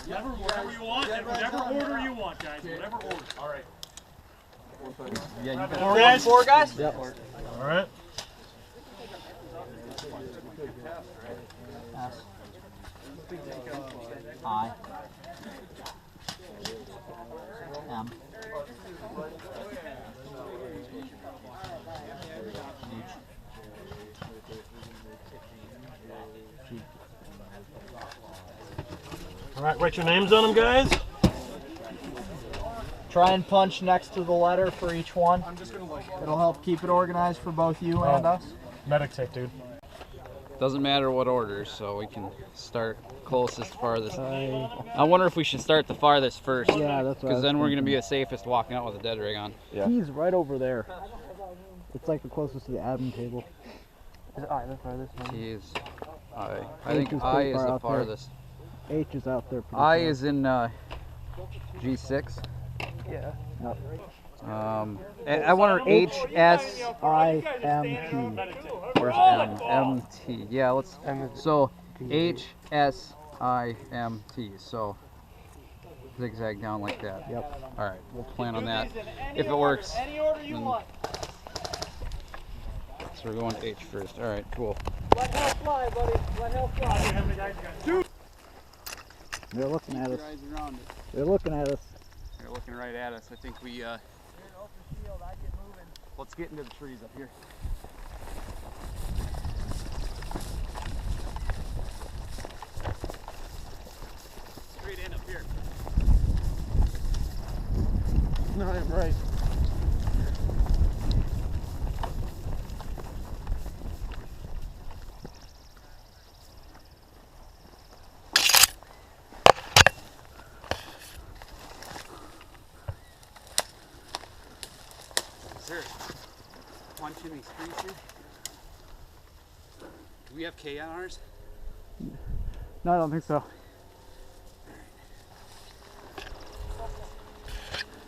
Whatever you want, whatever order you want, guys. Whatever order. All right. Yeah, you Four guys? Four guys? Yep. All right. S. I. M. H. G. All right, write your names on them, guys. Try and punch next to the letter for each one. It'll help keep it organized for both you and us. Medic tape, dude. Doesn't matter what order, so we can start closest, farthest. I wonder if we should start the farthest first. Yeah, that's what because then we're going to be the safest walking out with a dead rig on. Yeah. He's right over there. It's like the closest to the admin table. Is I the farthest one? T is I. I think I is the farthest. H is out there. I is in G6. Yeah. Yep. I wonder H, S, I, M, T. Where's M? M, T. Yeah, let's. So H, S, I, M, T. So zigzag down like that. Yep. All right, we'll plan on that. If it works. Any order you want. So we're going to H first. All right, cool. Let hell fly, buddy. Let hell fly. Dude. They're looking at us. Guys around it. They're looking at us. They're looking right at us. I think we. Let's get into the trees up here. Straight in up here. No, I'm right. Is there a punch in these trees here? Do we have K on ours? No, I don't think so.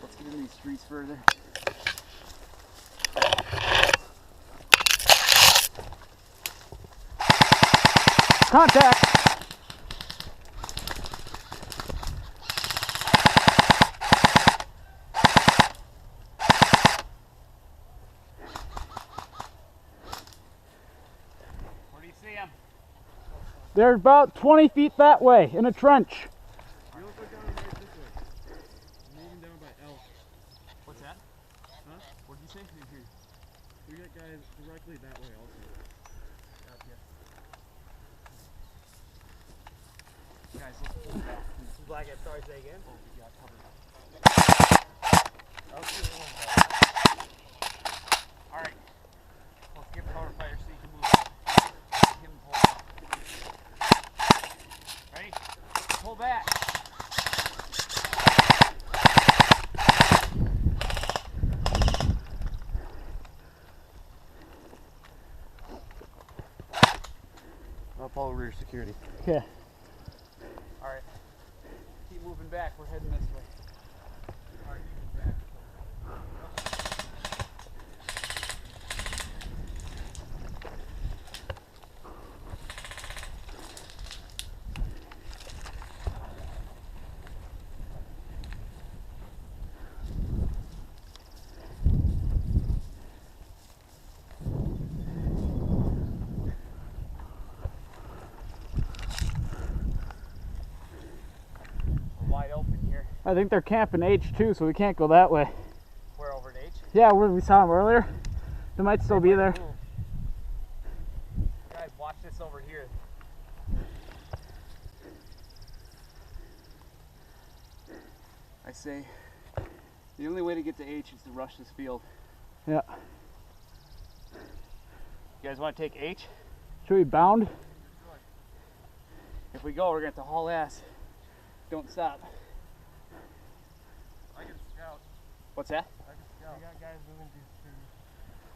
Let's get in these trees further. Contact! Where do you see them? They're about 20 feet that way, in a trench. You look like down right this way. Moving down by L. What's that? Huh? What did you say? Here. We got guys directly that way also. Guys, let's pull back. Black, sorry, say again. Oh, we got cover. All right. Let's give cover fire so you can move out. Get him pulled out. Ready? Pull back. I'll follow rear security. Okay. All right. Keep moving back. We're heading this way. All right, keep moving back. Wide open here. I think they're camping H too, so we can't go that way. We're over at H. Yeah, where we saw them earlier. They might still be there. Guys, watch this over here. I say the only way to get to H is to rush this field. Yeah. You guys want to take H? Should we bound? If we go, we're going to have to haul ass. Don't stop. I can scout. What's that? I can scout. We got guys moving these trees.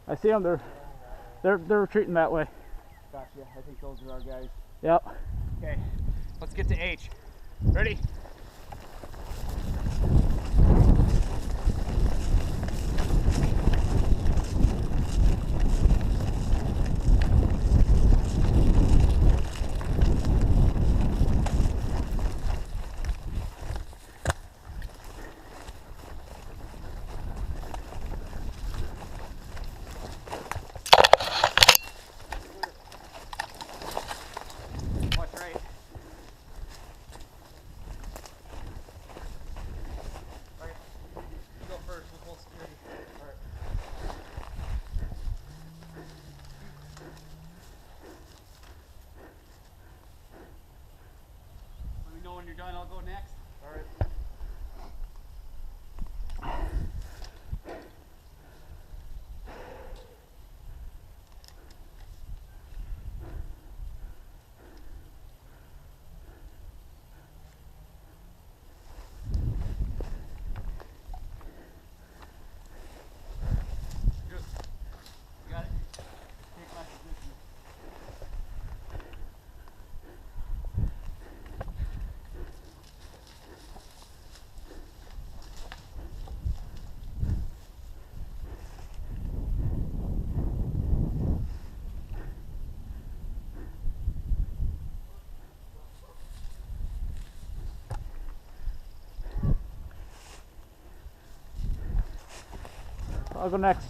I see them. They're retreating that way. Gotcha. I think those are our guys. Yep. Okay, let's get to H. Ready? you're done, I'll go next. All right. Good. You got it? Take my position. I'll go next.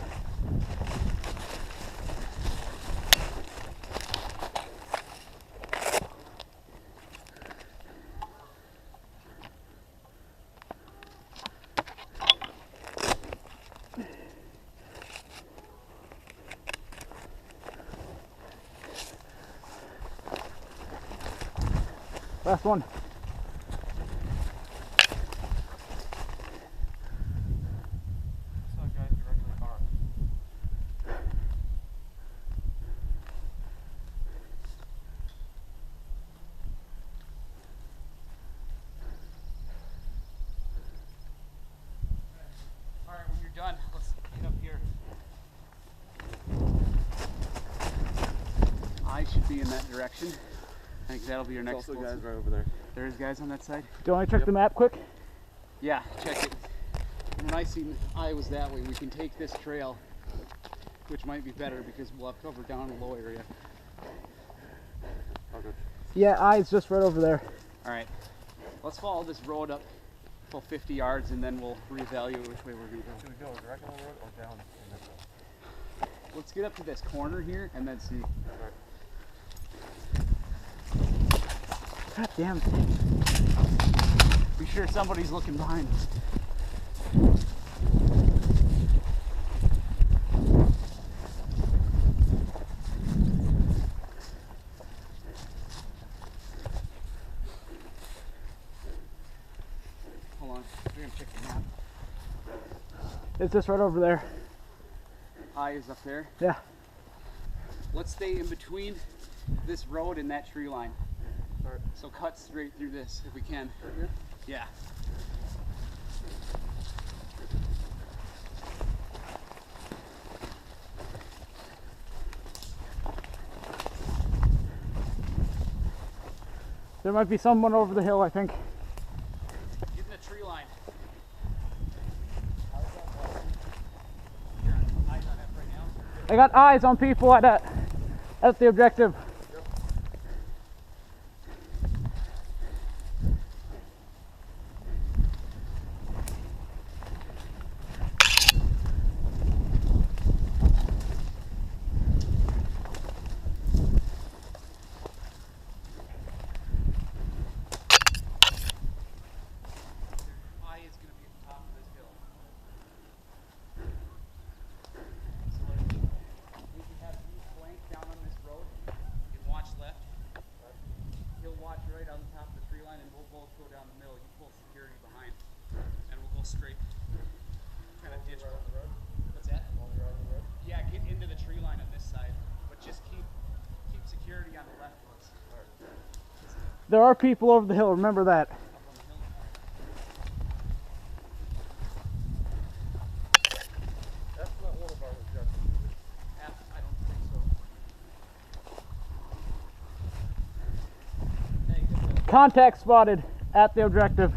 Last one. So guys, directly bar. All right, when you're done, let's get up here. I should be in that direction. I think that'll be your next Also goal. guys right over there. There's guys on that side? Do you want to check the map quick? Yeah, check it. When I seen I was that way, we can take this trail, which might be better because we'll have cover down in the low area. Oh, good. Yeah, I's just right over there. All right, let's follow this road up full 50 yards and then we'll reevaluate which way we're gonna go. Should we go directly on the road or down in this way? Let's get up to this corner here and then see. God damn. Be sure somebody's looking behind us. Hold on, we're gonna check the map. It's just right over there. I is up there. Yeah. Let's stay in between this road and that tree line. Alright. So cut straight through this if we can. Right here? Yeah. There might be someone over the hill, I think. Get in the tree line. Eyes on it right now. I got eyes on people at the objective. Eye is going to be at the top of this hill. So we can have you flank down on this road and watch left. He'll watch right on the top of the tree line and we'll both go down the middle. You pull security behind and we'll go straight. Kind of ditch. What's that? Yeah, get into the tree line on this side, but just keep security on the left of us. There are people over the hill, remember that. Up on the hill. That's not one of our objectives. I don't think so. Hey, good. Contact spotted at the objective.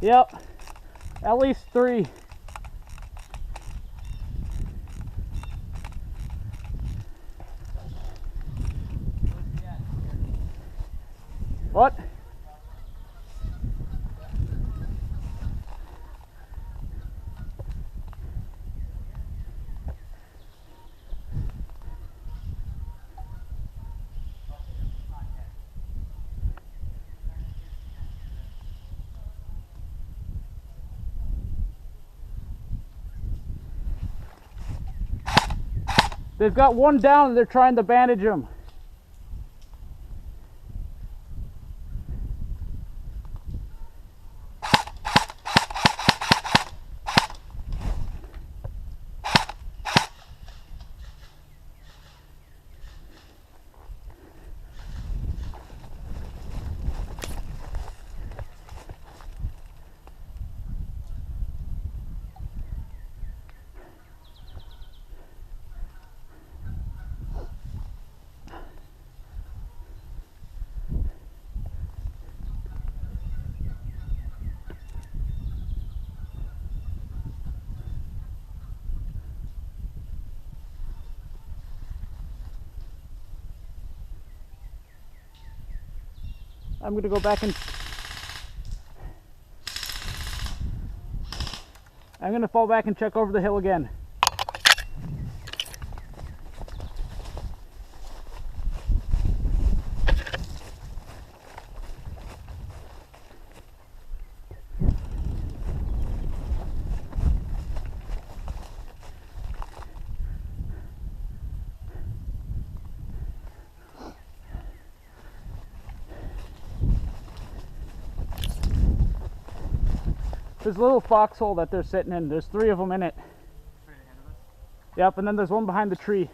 Yep, at least 3. What? They've got one down and they're trying to bandage him. I'm gonna go back and I'm gonna fall back and check over the hill again. There's a little foxhole that they're sitting in. There's 3 of them in it. Yep, and then there's one behind the tree.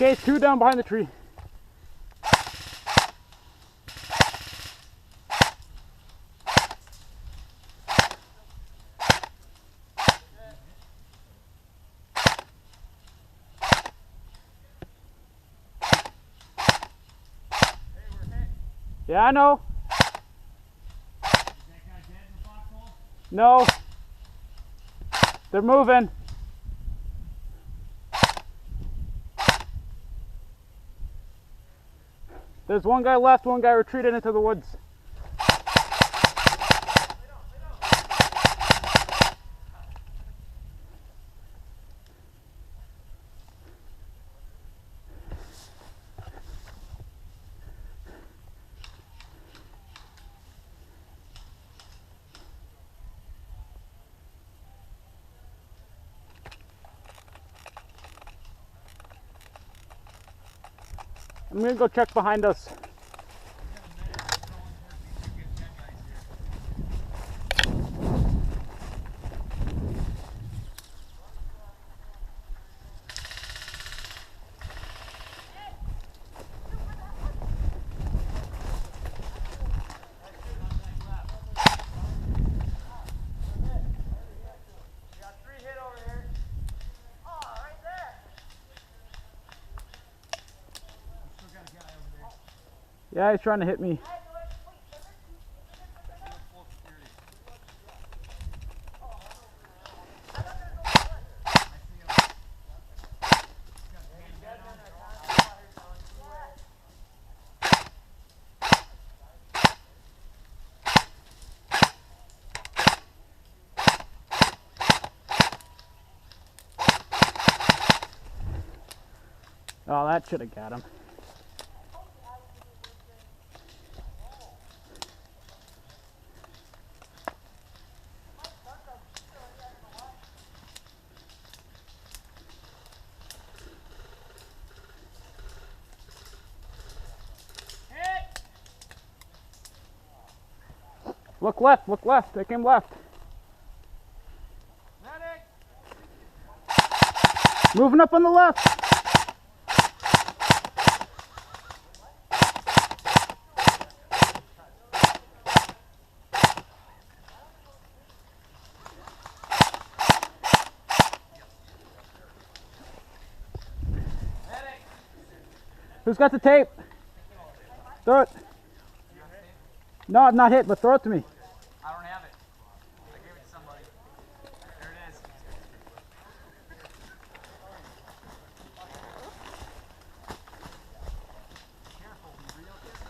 Okay, 2 down behind the tree. Yeah, I know. Is that guy dead in the foxhole? No. They're moving. There's one guy left, one guy retreated into the woods. I'm gonna go check behind us. Yeah, he's trying to hit me. Oh, that should have got him. Look left, they came left. Medic! Moving up on the left. Medic! Who's got the tape? Throw it. No, I'm not hit, but throw it to me. I don't have it. I gave it to somebody. There it is. Careful, be real careful.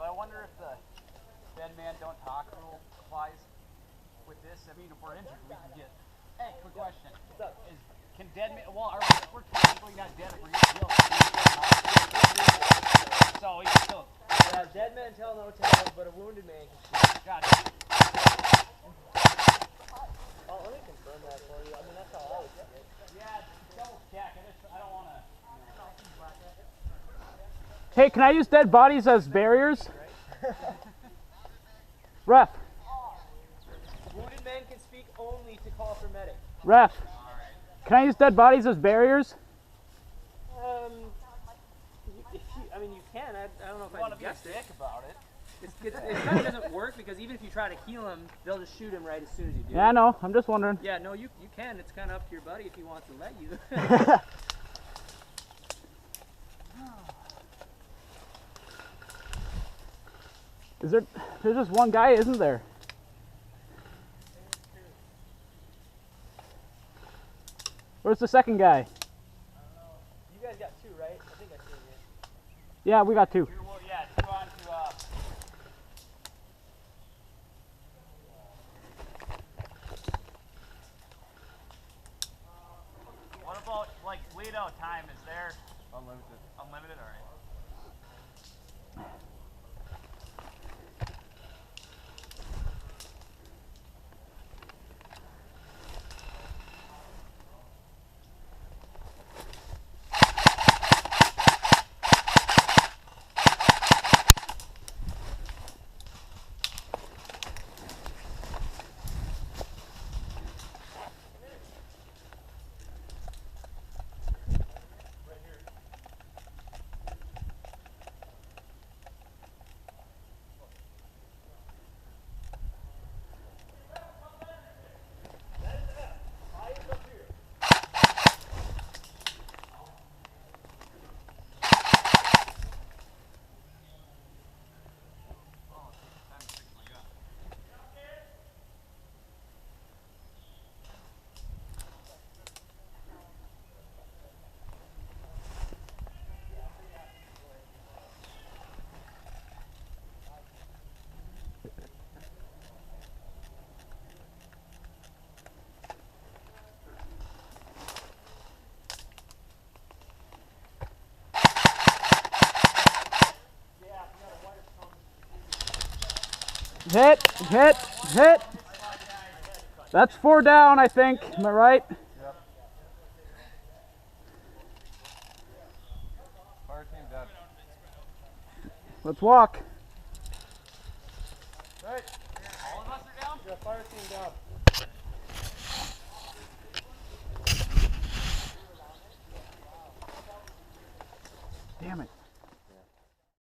I wonder if the dead man don't talk rule applies with this. I mean, if we're injured, we can get. Hey, quick question. Can dead man? Well, we're technically not dead if we're getting killed. So we can still. Yeah, dead man tell no tales, but a wounded man can shoot. Got it. Oh, let me confirm that for you. I mean, that's how I always see it. Yeah, double check. I don't want to. Hey, can I use dead bodies as barriers? Ref, Wounded men can speak only to call for medic. ref. Can I use dead bodies as barriers? I mean, you can. I don't know if I want to can be a guess dick about it. it kind of doesn't work because even if you try to heal him, they'll just shoot him right as soon as you do. Yeah, I know. I'm just wondering. Yeah, no, you can. It's kind of up to your buddy if he wants to let you. There's just one guy, isn't there? Where's the second guy? You guys got two, right? I think I seen it. Yeah, we got two. Yeah, two on to. What about like bleed out time? Is there unlimited? Unlimited, all right. Hit, hit, hit. That's 4 down, I think. Am I right? Yep. Fire team done. Let's walk. Right. All of us are down. Yeah, fire team down. Damn it.